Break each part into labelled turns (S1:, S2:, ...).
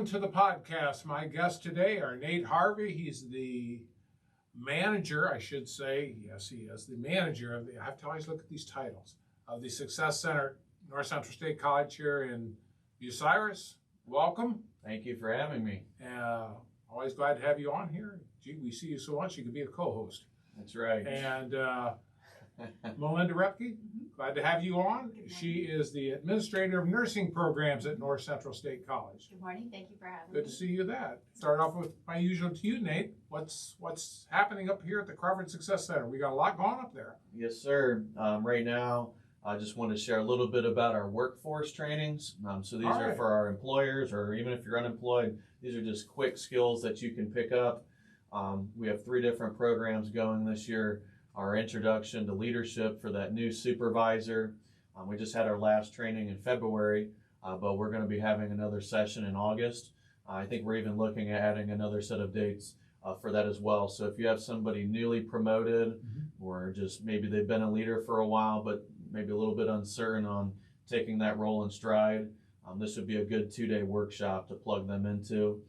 S1: to the podcast. My guests today are Nate Harvey. He's the manager, I should say. Yes, he is the manager of the, I have to always look at these titles, of the Success Center, North Central State College here in Bucyrus. Welcome.
S2: Thank you for having me.
S1: Always glad to have you on here. Gee, we see you so much, you could be a co-host.
S2: That's right.
S1: And Melinda Repke, glad to have you on. She is the Administrator of Nursing Programs at North Central State College.
S3: Good morning. Thank you for having me.
S1: Good to see you. Start off with my usual to you, Nate. What's happening up here at the Crawford Success Center? We got a lot going up there.
S2: Yes, sir. Right now, I just want to share a little bit about our workforce trainings. So these are for our employers, or even if you're unemployed, these are just quick skills that you can pick up. We have 3 different programs going this year. Our introduction to leadership for that new supervisor. We just had our last training in February, but we're going to be having another session in August. I think we're even looking at adding another set of dates for that as well. So if you have somebody newly promoted, or just maybe they've been a leader for a while, but maybe a little bit uncertain on taking that role in stride, this would be a good 2-day workshop to plug them into.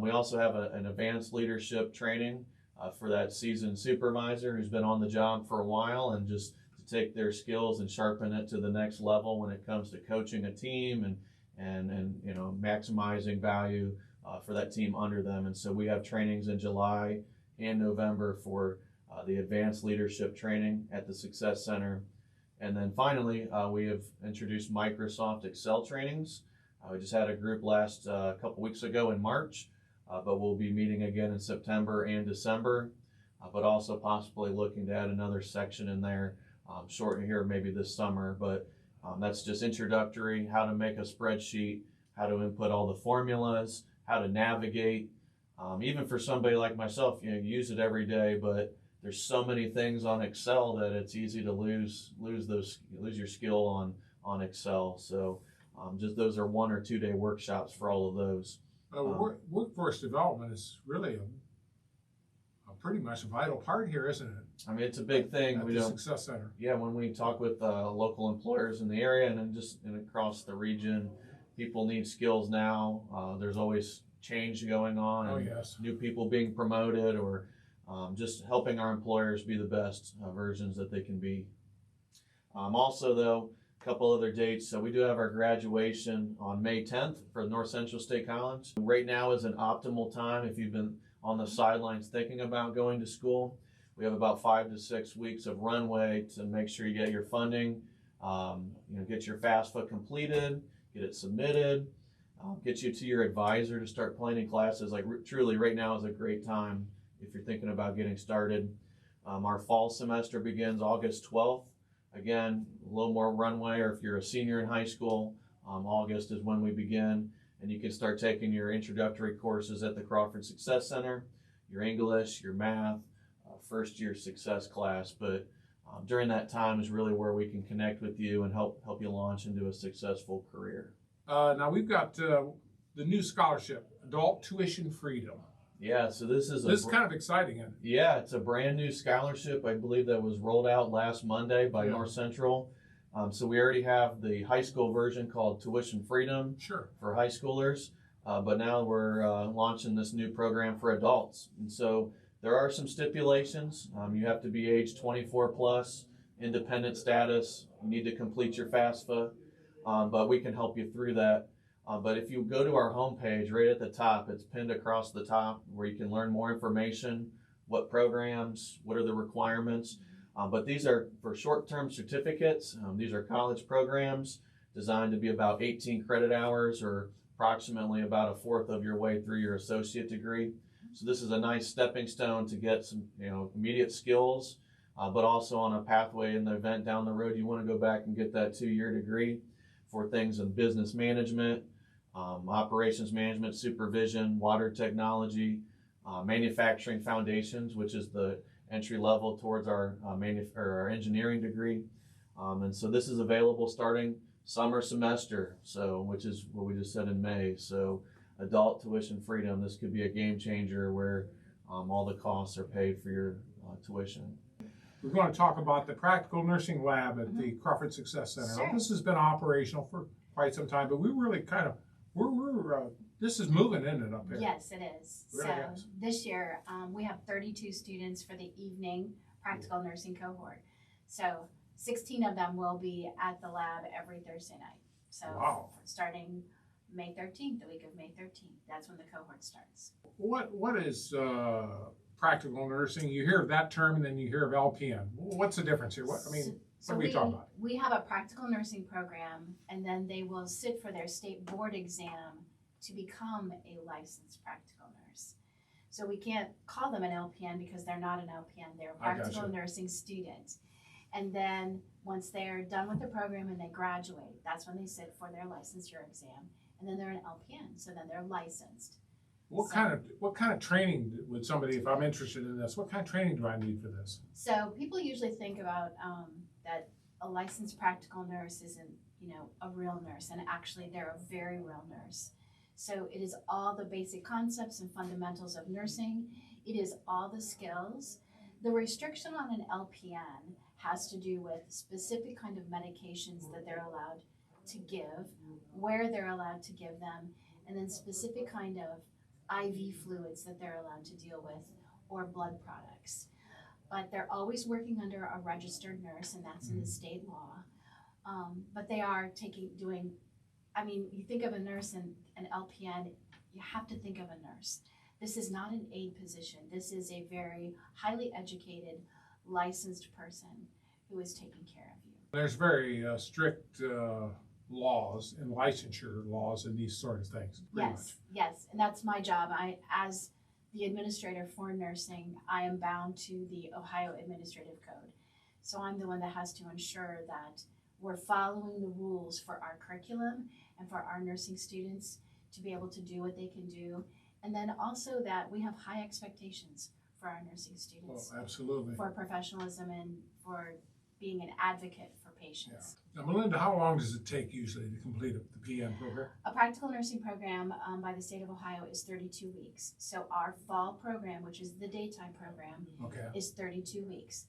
S2: We also have an advanced leadership training for that seasoned supervisor who's been on the job for a while, and just to take their skills and sharpen it to the next level when it comes to coaching a team and you know, maximizing value for that team under them. And so we have trainings in July and November for the advanced leadership training at the Success Center. And then finally, we have introduced Microsoft Excel trainings. We just had a group last couple weeks ago in March. But we'll be meeting again in September and December, but also possibly looking to add another section in there shortly here maybe this summer. But that's just introductory, how to make a spreadsheet, how to input all the formulas, how to navigate. Even for somebody like myself, you use it every day, but there's so many things on Excel that it's easy to lose your skill on Excel. So just those are 1 or 2 day workshops for all of those.
S1: Workforce development is really a pretty much a vital part here, isn't it?
S2: I mean, it's a big thing.
S1: At the Success Center.
S2: Yeah, when we talk with local employers in the area and across the region, people need skills now. There's always change going on.
S1: Oh, yes.
S2: New people being promoted, or just helping our employers be the best versions that they can be. Also, though, couple other dates. So we do have our graduation on May 10th for North Central State College. Right now is an optimal time if you've been on the sidelines thinking about going to school. We have about 5 to 6 weeks of runway to make sure you get your funding, get your FAFSA completed, get it submitted, get you to your advisor to start planning classes. Like truly right now is a great time if you're thinking about getting started. Our fall semester begins August 12th. Again, a little more runway, or if you're a senior in high school, August is when we begin, and you can start taking your introductory courses at the Crawford Success Center, your English, your math, first year success class. But during that time is really where we can connect with you and help you launch into a successful career.
S1: Now we've got the new scholarship, Adult Tuition Freedom.
S2: Yeah, so this is
S1: kind of exciting, isn't it?
S2: Yeah, it's a brand new scholarship. I believe that was rolled out last Monday by North Central. So we already have the high school version called Tuition Freedom for high schoolers, but now we're launching this new program for adults. And so there are some stipulations. You have to be age 24 plus, independent status. You need to complete your FAFSA, but we can help you through that. But if you go to our homepage, right at the top, it's pinned across the top where you can learn more information, what programs, what are the requirements. But these are for short-term certificates. These are college programs designed to be about 18 credit hours, or approximately about a fourth of your way through your associate degree. So this is a nice stepping stone to get some immediate skills, but also on a pathway in the event down the road you want to go back and get that 2-year degree for things in business management, operations management, supervision, water technology, manufacturing foundations, which is the entry level towards our engineering degree. And so this is available starting summer semester, which is what we just said in May. So adult tuition freedom, this could be a game changer where all the costs are paid for your tuition.
S1: We're going to talk about the Practical Nursing Lab at the Crawford Success Center.
S3: Sure.
S1: Now, this has been operational for quite some time, but we really we're This is moving, isn't it, up here?
S3: Yes, it is.
S1: Really
S3: So
S1: is.
S3: this year, we have 32 students for the evening practical nursing cohort. So 16 of them will be at the lab every Thursday night. So
S1: Wow.
S3: starting May 13th, the week of May 13th, that's when the cohort starts.
S1: What is practical nursing? You hear of that term and then you hear of LPN. What's the difference here? What I mean,
S3: So
S1: what are we talking about?
S3: we have a practical nursing program, and then they will sit for their state board exam to become a licensed practical nurse. So we can't call them an LPN because they're not an LPN, they're a
S1: I
S3: practical
S1: gotcha.
S3: nursing student. And then once they're done with the program and they graduate, that's when they sit for their licensure exam. And then they're an LPN, so then they're licensed.
S1: What kind of training would somebody, if I'm interested in this, what kind of training do I need for this?
S3: So people usually think about that a licensed practical nurse isn't, a real nurse, and actually they're a very real nurse. So it is all the basic concepts and fundamentals of nursing. It is all the skills. The restriction on an LPN has to do with specific kind of medications that they're allowed to give, where they're allowed to give them, and then specific kind of IV fluids that they're allowed to deal with, or blood products. But they're always working under a registered nurse, and that's in the state law. But they are you think of a nurse and an LPN, you have to think of a nurse. This is not an aide position. This is a very highly educated, licensed person who is taking care of you.
S1: There's very strict laws and licensure laws and these sort of things. Pretty much.
S3: Yes, and that's my job. As the administrator for nursing, I am bound to the Ohio Administrative Code. So I'm the one that has to ensure that we're following the rules for our curriculum and for our nursing students to be able to do what they can do. And then also that we have high expectations for our nursing students,
S1: Oh, absolutely.
S3: for professionalism and for being an advocate for patients.
S1: Now, Melinda, how long does it take usually to complete the PN program?
S3: A practical nursing program by the state of Ohio is 32 weeks. So our fall program, which is the daytime program,
S1: Okay.
S3: is 32 weeks.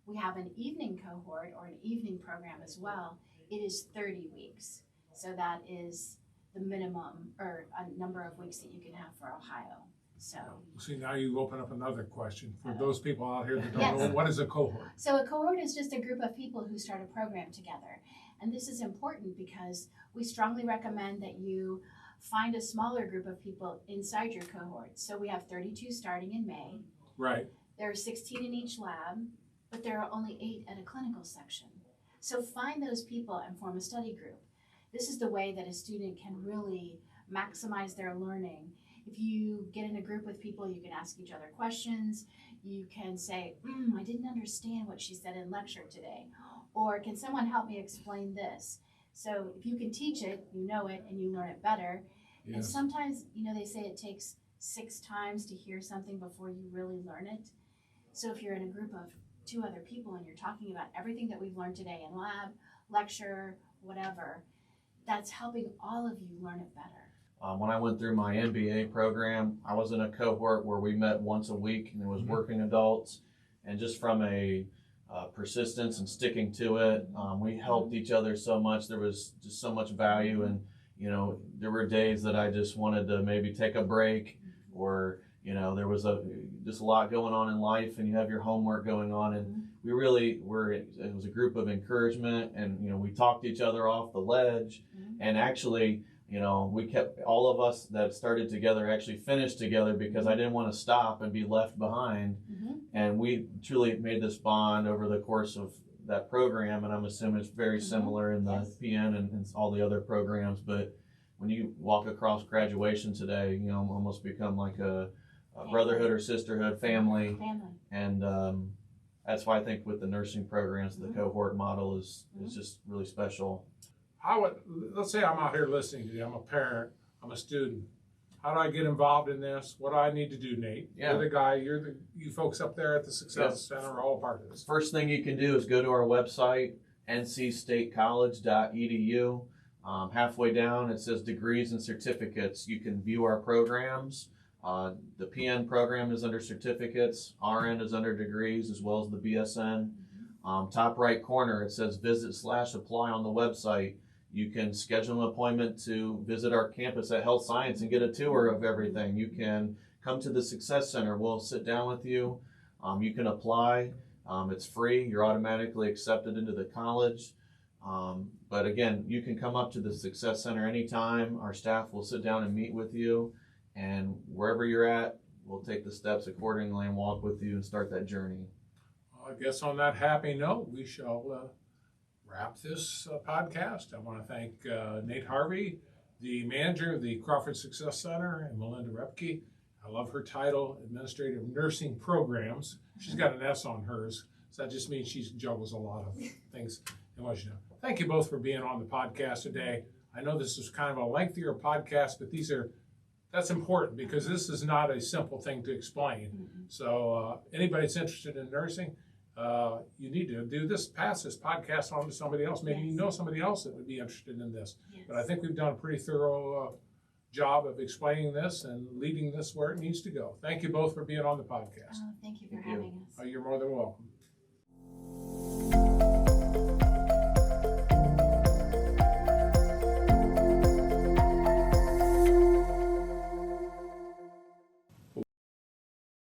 S3: We have an evening cohort or an evening program as well. It is 30 weeks. So that is the minimum or a number of weeks that you can have for Ohio. So
S1: See, now you open up another question for those people out here that don't
S3: Yes.
S1: know, what is a cohort?
S3: So a cohort is just a group of people who start a program together. And this is important because we strongly recommend that you find a smaller group of people inside your cohort. So we have 32 starting in May.
S1: Right.
S3: There are 16 in each lab, but there are only 8 at a clinical section. So find those people and form a study group. This is the way that a student can really maximize their learning. If you get in a group with people, you can ask each other questions. You can say, I didn't understand what she said in lecture today. Or can someone help me explain this? So if you can teach it, you know it, and you learn it better. And
S1: Yes.
S3: sometimes, they say it takes 6 times to hear something before you really learn it. So if you're in a group of 2 other people and you're talking about everything that we've learned today in lab, lecture, whatever, that's helping all of you learn it better.
S2: When I went through my MBA program, I was in a cohort where we met once a week, and it was working adults. And just from a persistence and sticking to it, we helped each other so much. There was just so much value, and there were days that I just wanted to maybe take a break, or there was just a lot going on in life, and you have your homework going on, and we really were. It was a group of encouragement, and we talked each other off the ledge, and actually. We kept, all of us that started together actually finished together because I didn't want to stop and be left behind. And we truly made this bond over the course of that program. And I'm assuming it's very similar in the
S3: Yes.
S2: PN and all the other programs. But when you walk across graduation today, almost become like a brotherhood or sisterhood, family. And that's why I think with the nursing programs, the cohort model is just really special.
S1: Let's say I'm out here listening to you. I'm a parent. I'm a student. How do I get involved in this? What do I need to do, Nate?
S2: Yeah.
S1: You're the guy. You folks up there at the Success Center are all part of this.
S2: First thing you can do is go to our website, ncstatecollege.edu. Halfway down, it says degrees and certificates. You can view our programs. The PN program is under certificates. RN is under degrees, as well as the BSN. Top right corner, it says visit/apply on the website. You can schedule an appointment to visit our campus at Health Science and get a tour of everything. You can come to the Success Center. We'll sit down with you. You can apply. It's free. You're automatically accepted into the college. But again, you can come up to the Success Center anytime. Our staff will sit down and meet with you. And wherever you're at, we'll take the steps accordingly and walk with you and start that journey.
S1: I guess on that happy note, we shall wrap this podcast. I want to thank Nate Harvey, the manager of the Crawford Success Center, and Melinda Repke. I love her title, Administrative Nursing Programs. She's got an S on hers, so that just means she juggles a lot of things. Thank you both for being on the podcast today. I know this is kind of a lengthier podcast, but that's important because this is not a simple thing to explain. So anybody that's interested in nursing, you need to pass this podcast on to somebody else. Maybe you know somebody else that would be interested in this.
S3: Yes.
S1: But I think we've done a pretty thorough job of explaining this and leading this where it needs to go. Thank you both for being on the podcast.
S3: Thank you for having us.
S1: You're more than welcome.